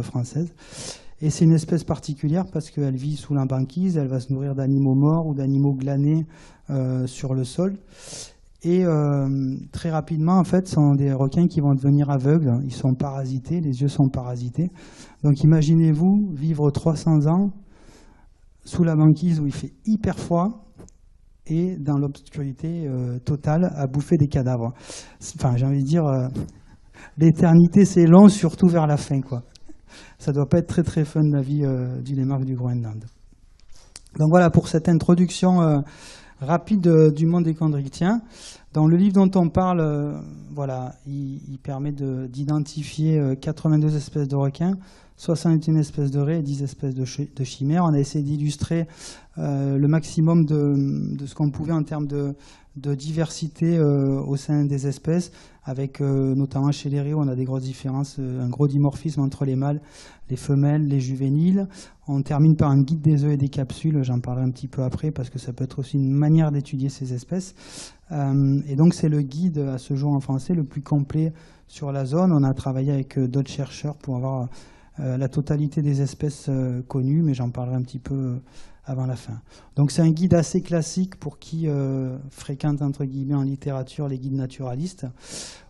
française. Et c'est une espèce particulière parce qu'elle vit sous la banquise, elle va se nourrir d'animaux morts ou d'animaux glanés sur le sol. Et très rapidement, en fait, ce sont des requins qui vont devenir aveugles. Ils sont parasités, les yeux sont parasités. Donc imaginez-vous vivre 300 ans sous la banquise où il fait hyper froid et dans l'obscurité totale à bouffer des cadavres. Enfin, j'ai envie de dire, l'éternité c'est long, surtout vers la fin, quoi. Ça doit pas être très très fun la vie du lémurque du Groenland. Donc voilà pour cette introduction rapide du monde des chondrichthyens. Dans le livre dont on parle, voilà, il permet d'identifier 82 espèces de requins, 61 espèces de raies et 10 espèces de chimères. On a essayé d'illustrer le maximum de ce qu'on pouvait en termes de diversité au sein des espèces, avec notamment chez les raies, on a des grosses différences, un gros dimorphisme entre les mâles, les femelles, les juvéniles. On termine par un guide des œufs et des capsules, j'en parlerai un petit peu après, parce que ça peut être aussi une manière d'étudier ces espèces. Et donc c'est le guide à ce jour en français le plus complet sur la zone. On a travaillé avec d'autres chercheurs pour avoir la totalité des espèces connues, mais j'en parlerai un petit peu avant la fin. Donc c'est un guide assez classique pour qui fréquente entre guillemets en littérature les guides naturalistes,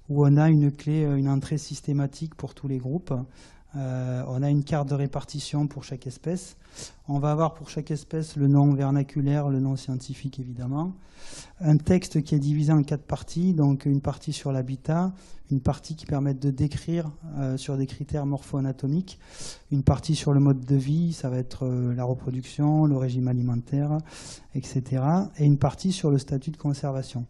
où on a une clé, une entrée systématique pour tous les groupes. On a une carte de répartition pour chaque espèce. On va avoir pour chaque espèce le nom vernaculaire, le nom scientifique évidemment. Un texte qui est divisé en 4 parties, donc une partie sur l'habitat, une partie qui permet de décrire sur des critères morpho-anatomiques, une partie sur le mode de vie, ça va être la reproduction, le régime alimentaire, etc. Et une partie sur le statut de conservation.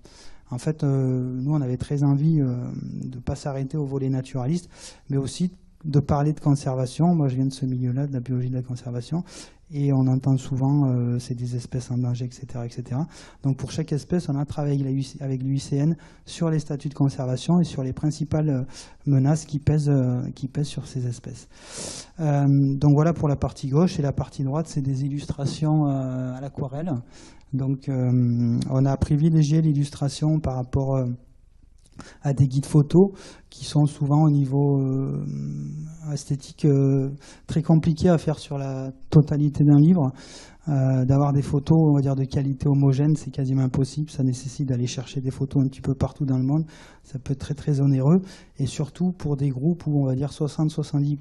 En fait, nous on avait très envie de ne pas s'arrêter au volet naturaliste, mais aussi de parler de conservation. Moi je viens de ce milieu-là, de la biologie de la conservation, et on entend souvent c'est des espèces en danger, etc., etc. Donc pour chaque espèce, on a travaillé avec l'UICN sur les statuts de conservation et sur les principales menaces qui pèsent sur ces espèces. Donc voilà pour la partie gauche, et la partie droite, c'est des illustrations à l'aquarelle. Donc on a privilégié l'illustration par rapport à des guides photos qui sont souvent au niveau esthétique très compliqué à faire sur la totalité d'un livre. D'avoir des photos, on va dire, de qualité homogène, c'est quasiment impossible. Ça nécessite d'aller chercher des photos un petit peu partout dans le monde. Ça peut être très très onéreux, et surtout pour des groupes où on va dire 60-70%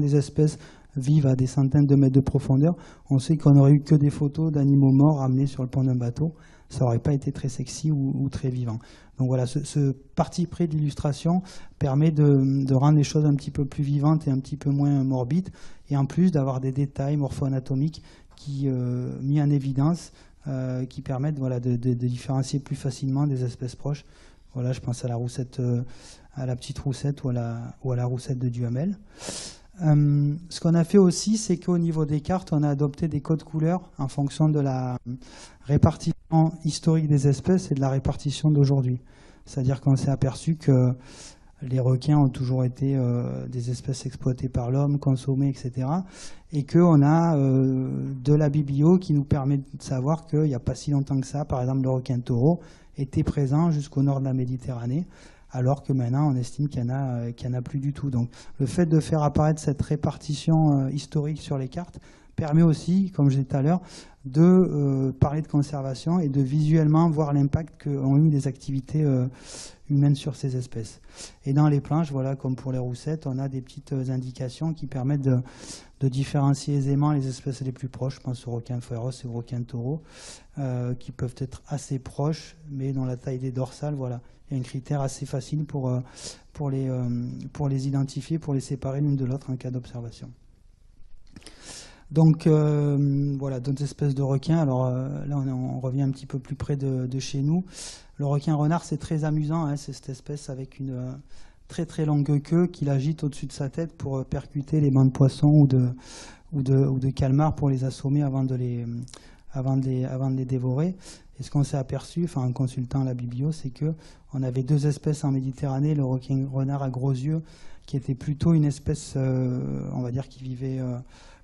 des espèces vivent à des centaines de mètres de profondeur. On sait qu'on n'aurait eu que des photos d'animaux morts ramenés sur le pont d'un bateau. Ça n'aurait pas été très sexy ou très vivant. Donc voilà, ce parti pris de l'illustration permet de rendre les choses un petit peu plus vivantes et un petit peu moins morbides, et en plus d'avoir des détails morpho-anatomiques qui, mis en évidence, qui permettent, voilà, de différencier plus facilement des espèces proches. Voilà, je pense à la roussette, à la petite roussette ou à la roussette de Duhamel. Ce qu'on a fait aussi, c'est qu'au niveau des cartes, on a adopté des codes couleurs en fonction de la répartition historique des espèces et de la répartition d'aujourd'hui. C'est-à-dire qu'on s'est aperçu que les requins ont toujours été des espèces exploitées par l'homme, consommées, etc. Et qu'on a de la biblio qui nous permet de savoir qu'il n'y a pas si longtemps que ça, par exemple, le requin taureau était présent jusqu'au nord de la Méditerranée, alors que maintenant on estime qu'il n'y en a plus du tout. Donc le fait de faire apparaître cette répartition historique sur les cartes permet aussi, comme je disais tout à l'heure, de parler de conservation et de visuellement voir l'impact qu'ont eu les activités humaines sur ces espèces. Et dans les planches, voilà, comme pour les roussettes, on a des petites indications qui permettent de différencier aisément les espèces les plus proches. Je pense aux requins féroces et aux requins taureaux, qui peuvent être assez proches, mais dans la taille des dorsales, voilà. Il y a un critère assez facile pour les identifier, pour les séparer l'une de l'autre en cas d'observation. Donc voilà, d'autres espèces de requins. Alors là, on revient un petit peu plus près de chez nous. Le requin renard, c'est très amusant, hein, c'est cette espèce avec une très très longue queue qu'il agite au-dessus de sa tête pour percuter les bancs de poissons ou de calmars pour les assommer avant de les dévorer. Et ce qu'on s'est aperçu, enfin, en consultant la biblio, c'est qu'on avait 2 espèces en Méditerranée, le requin renard à gros yeux, qui était plutôt une espèce, on va dire, qui vivait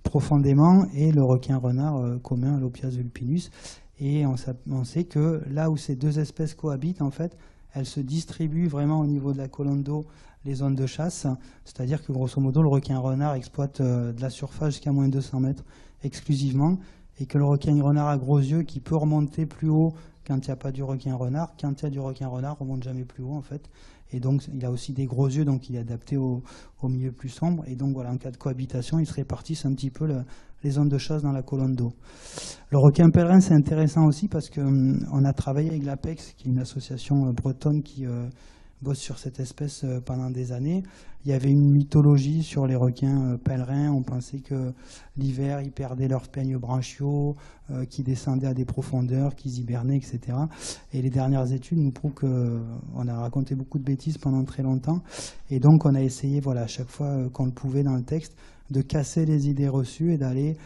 profondément, et le requin renard commun, l'Opias vulpinus. Et on sait que là où ces 2 espèces cohabitent, en fait, elle se distribue vraiment au niveau de la colonne d'eau les zones de chasse, c'est-à-dire que grosso modo le requin-renard exploite de la surface jusqu'à moins de 200 mètres exclusivement, et que le requin-renard à gros yeux qui peut remonter plus haut quand il n'y a pas du requin-renard, quand il y a du requin-renard, on ne remonte jamais plus haut en fait. Et donc il a aussi des gros yeux, donc il est adapté au milieu plus sombre. Et donc voilà, en cas de cohabitation, ils se répartissent un petit peu les zones de chasse dans la colonne d'eau. Le requin pèlerin, c'est intéressant aussi parce qu'on a travaillé avec l'APEX, qui est une association bretonne qui bosse sur cette espèce pendant des années. Il y avait une mythologie sur les requins pèlerins. On pensait que l'hiver, ils perdaient leurs peignes branchiaux, qu'ils descendaient à des profondeurs, qu'ils hibernaient, etc. Et les dernières études nous prouvent qu'on a raconté beaucoup de bêtises pendant très longtemps. Et donc, on a essayé, voilà, à chaque fois qu'on le pouvait dans le texte, de casser les idées reçues et d'aller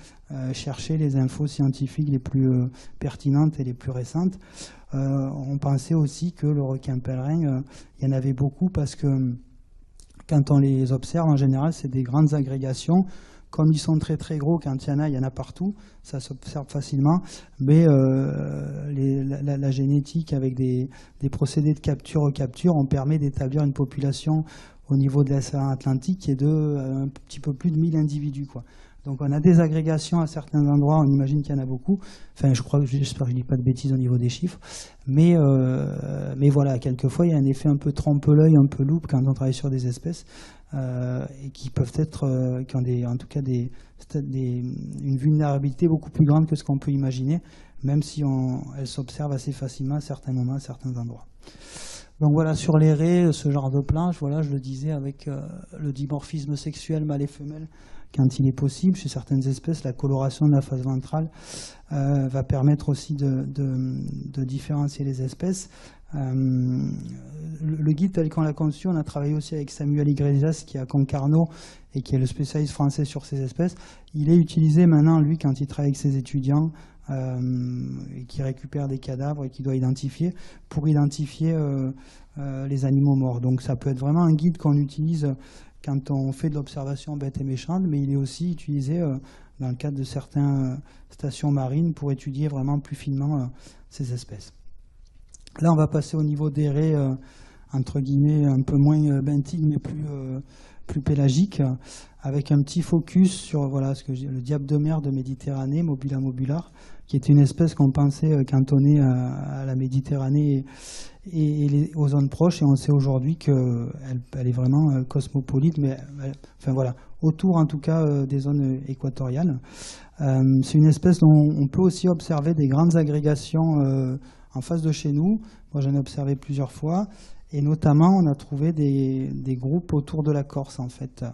chercher les infos scientifiques les plus pertinentes et les plus récentes. On pensait aussi que le requin pèlerin, il y en avait beaucoup parce que quand on les observe, en général, c'est des grandes agrégations. Comme ils sont très très gros, quand il y en a partout, ça s'observe facilement. Mais la génétique avec des procédés de capture-recapture, on permet d'établir une population au niveau de l'océan Atlantique qui est de un petit peu plus de 1000 individus, quoi. Donc on a des agrégations à certains endroits, on imagine qu'il y en a beaucoup. Enfin, j'espère que je ne dis pas de bêtises au niveau des chiffres. Mais voilà, quelquefois, il y a un effet un peu trompe-l'œil, un peu loupe quand on travaille sur des espèces et qui peuvent être, qui ont en tout cas une vulnérabilité beaucoup plus grande que ce qu'on peut imaginer, même si elles s'observent assez facilement à certains moments, à certains endroits. Donc voilà, sur les raies, ce genre de planche, voilà, je le disais, avec le dimorphisme sexuel mâle et femelle, quand il est possible, chez certaines espèces, la coloration de la face ventrale va permettre aussi de différencier les espèces. Le guide tel qu'on l'a conçu, on a travaillé aussi avec Samuel Iglesias qui est à Concarneau et qui est le spécialiste français sur ces espèces. Il est utilisé maintenant, lui, quand il travaille avec ses étudiants, et qui récupère des cadavres et qui doit identifier, pour identifier les animaux morts. Donc ça peut être vraiment un guide qu'on utilise quand on fait de l'observation bête et méchante, mais il est aussi utilisé dans le cadre de certaines stations marines pour étudier vraiment plus finement ces espèces. Là, on va passer au niveau des raies, entre guillemets, un peu moins benthiques, mais plus pélagiques, avec un petit focus sur voilà, le diable de mer de Méditerranée, Mobula mobular, qui est une espèce qu'on pensait cantonnée à la Méditerranée et aux zones proches, et on sait aujourd'hui qu'elle est vraiment cosmopolite, mais enfin voilà, autour en tout cas des zones équatoriales. C'est une espèce dont on peut aussi observer des grandes agrégations en face de chez nous. Moi j'en ai observé plusieurs fois. Et notamment, on a trouvé des groupes autour de la Corse, en fait.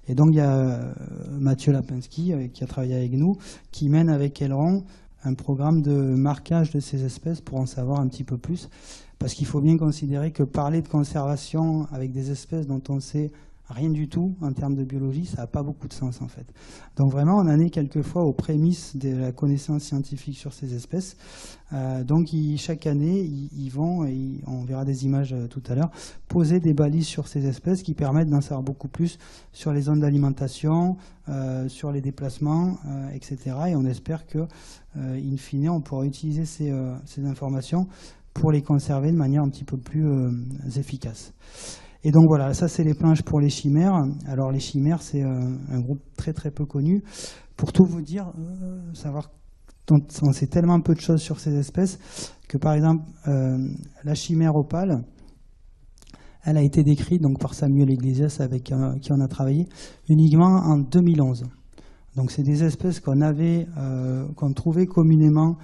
Et donc, il y a Mathieu Lapinski, qui a travaillé avec nous, qui mène avec Aileron un programme de marquage de ces espèces pour en savoir un petit peu plus. Parce qu'il faut bien considérer que parler de conservation avec des espèces dont on sait rien du tout en termes de biologie, ça n'a pas beaucoup de sens en fait. Donc vraiment, on en est quelquefois aux prémices de la connaissance scientifique sur ces espèces. Donc chaque année, ils vont, et on verra des images tout à l'heure, poser des balises sur ces espèces qui permettent d'en savoir beaucoup plus sur les zones d'alimentation, sur les déplacements, etc. Et on espère que, in fine, on pourra utiliser ces informations pour les conserver de manière un petit peu plus efficace. Et donc voilà, ça c'est les planches pour les chimères. Alors les chimères, c'est un groupe très très peu connu. Pour tout vous dire, on sait tellement peu de choses sur ces espèces que par exemple la chimère opale, elle a été décrite donc par Samuel Iglesias avec qui on a travaillé uniquement en 2011. Donc c'est des espèces qu'on trouvait communément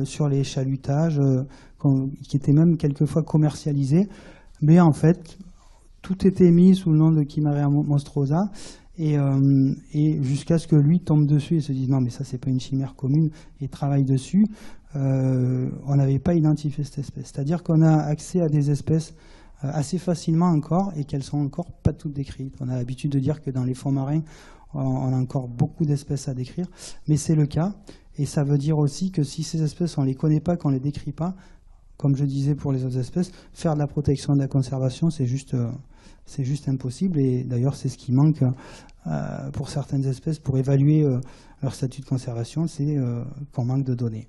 sur les chalutages, qui étaient même quelquefois commercialisés. Mais en fait, tout était mis sous le nom de Chimaera monstrosa, et jusqu'à ce que lui tombe dessus et se dise non mais ça c'est pas une chimère commune, et travaille dessus. On n'avait pas identifié cette espèce. C'est-à-dire qu'on a accès à des espèces assez facilement encore, et qu'elles sont encore pas toutes décrites. On a l'habitude de dire que dans les fonds marins, on a encore beaucoup d'espèces à décrire, mais c'est le cas, et ça veut dire aussi que si ces espèces on les connaît pas, qu'on les décrit pas, comme je disais pour les autres espèces, faire de la protection et de la conservation, c'est juste impossible. Et d'ailleurs, c'est ce qui manque pour certaines espèces pour évaluer leur statut de conservation, c'est qu'on manque de données.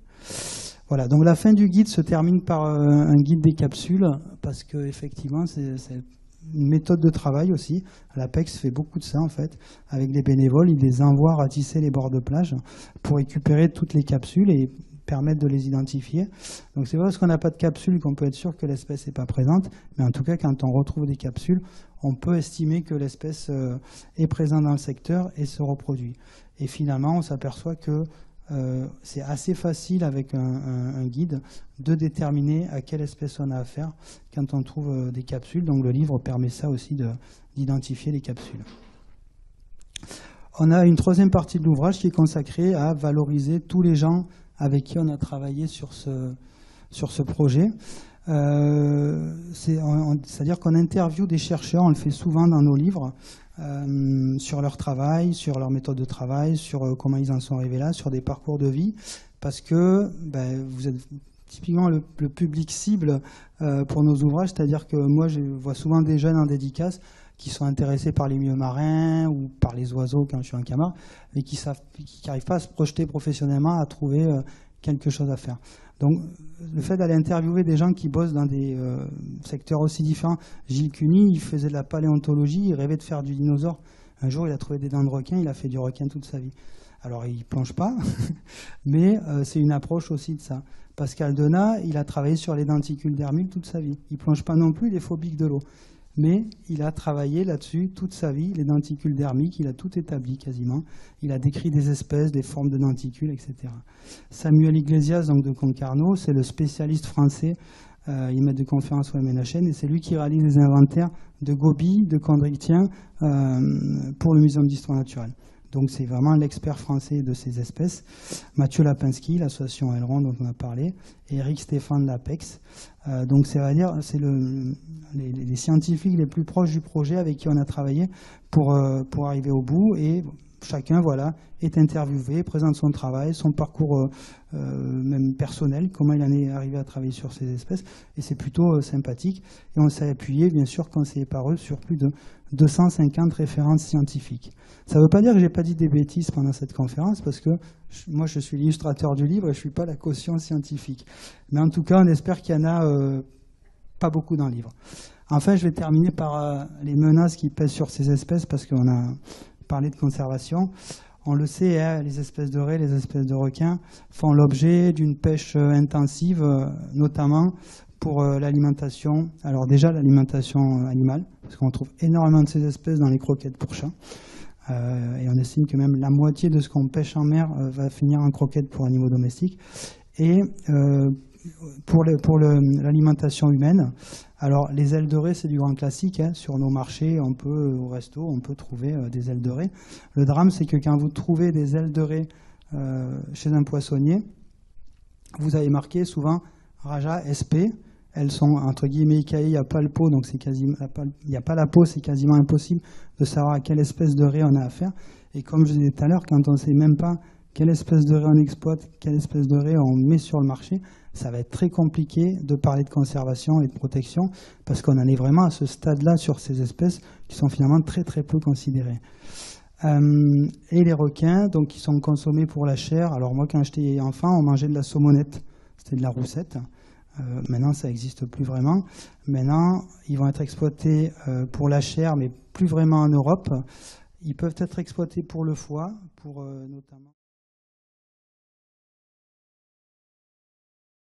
Voilà, donc la fin du guide se termine par un guide des capsules, parce qu'effectivement, c'est une méthode de travail aussi. L'APEX fait beaucoup de ça, en fait. Avec les bénévoles, ils les envoient ratisser les bords de plage pour récupérer toutes les capsules et permettre de les identifier. Donc c'est pas parce qu'on n'a pas de capsules qu'on peut être sûr que l'espèce n'est pas présente, mais en tout cas, quand on retrouve des capsules, on peut estimer que l'espèce est présente dans le secteur et se reproduit. Et finalement, on s'aperçoit que c'est assez facile avec un guide de déterminer à quelle espèce on a affaire quand on trouve des capsules. Donc le livre permet ça aussi d'identifier les capsules. On a une troisième partie de l'ouvrage qui est consacrée à valoriser tous les gens avec qui on a travaillé sur ce projet. C'est-à-dire qu'on interviewe des chercheurs, on le fait souvent dans nos livres, sur leur travail, sur leur méthode de travail, sur comment ils en sont arrivés là, sur des parcours de vie, parce que vous êtes typiquement le public cible pour nos ouvrages, c'est-à-dire que moi je vois souvent des jeunes en dédicace qui sont intéressés par les milieux marins ou par les oiseaux quand je suis en Camargue, mais qui n'arrivent pas à se projeter professionnellement, à trouver quelque chose à faire. Donc le fait d'aller interviewer des gens qui bossent dans des secteurs aussi différents. Gilles Cuny, il faisait de la paléontologie, il rêvait de faire du dinosaure. Un jour, il a trouvé des dents de requin, il a fait du requin toute sa vie. Alors, il ne plonge pas, mais c'est une approche aussi de ça. Pascal Denat, il a travaillé sur les denticules d'Hermine toute sa vie. Il ne plonge pas non plus, il est phobique de l'eau. Mais il a travaillé là-dessus toute sa vie, les denticules dermiques, il a tout établi quasiment. Il a décrit des espèces, des formes de denticules, etc. Samuel Iglesias, donc de Concarneau, c'est le spécialiste français, il met de conférences au MNHN, et c'est lui qui réalise les inventaires de gobies, de chondrichthiens pour le Muséum d'histoire naturelle. Donc c'est vraiment l'expert français de ces espèces. Mathieu Lapinski, l'association Aileron dont on a parlé, et Eric Stéphane de l'APEX. Donc c'est les scientifiques les plus proches du projet avec qui on a travaillé pour arriver au bout. Et chacun est interviewé, présente son travail, son parcours même personnel, comment il en est arrivé à travailler sur ces espèces. Et c'est plutôt sympathique. Et on s'est appuyé, bien sûr, conseillé par eux, sur plus de 250 références scientifiques. Ça ne veut pas dire que je n'ai pas dit des bêtises pendant cette conférence, parce que moi je suis l'illustrateur du livre et je ne suis pas la caution scientifique. Mais en tout cas, on espère qu'il y en a pas beaucoup dans le livre. Enfin, je vais terminer par les menaces qui pèsent sur ces espèces, parce qu'on a parlé de conservation. On le sait, hein, les espèces de raies, les espèces de requins font l'objet d'une pêche intensive, notamment pour l'alimentation. Alors déjà, l'alimentation animale, parce qu'on trouve énormément de ces espèces dans les croquettes pour chats. Et on estime que même la moitié de ce qu'on pêche en mer va finir en croquettes pour animaux domestiques. Et pour l'alimentation humaine, alors les ailes de raie, c'est du grand classique. Hein. Sur nos marchés, au resto, on peut trouver des ailes de raie. Le drame, c'est que quand vous trouvez des ailes de raie chez un poissonnier, vous avez marqué souvent Raja SP. Elles sont entre guillemets écaillées, il n'y a pas le pot, donc il n'y a pas la peau, c'est quasiment impossible de savoir à quelle espèce de raie on a affaire. Et comme je disais tout à l'heure, quand on ne sait même pas quelle espèce de raie on exploite, quelle espèce de raie on met sur le marché, ça va être très compliqué de parler de conservation et de protection, parce qu'on en est vraiment à ce stade-là sur ces espèces qui sont finalement très très peu considérées. Et les requins, donc, qui sont consommés pour la chair. Alors moi, quand j'étais enfant, on mangeait de la saumonette, c'était de la roussette. Maintenant, ça n'existe plus vraiment. Maintenant, ils vont être exploités pour la chair, mais plus vraiment en Europe. Ils peuvent être exploités pour le foie, pour notamment...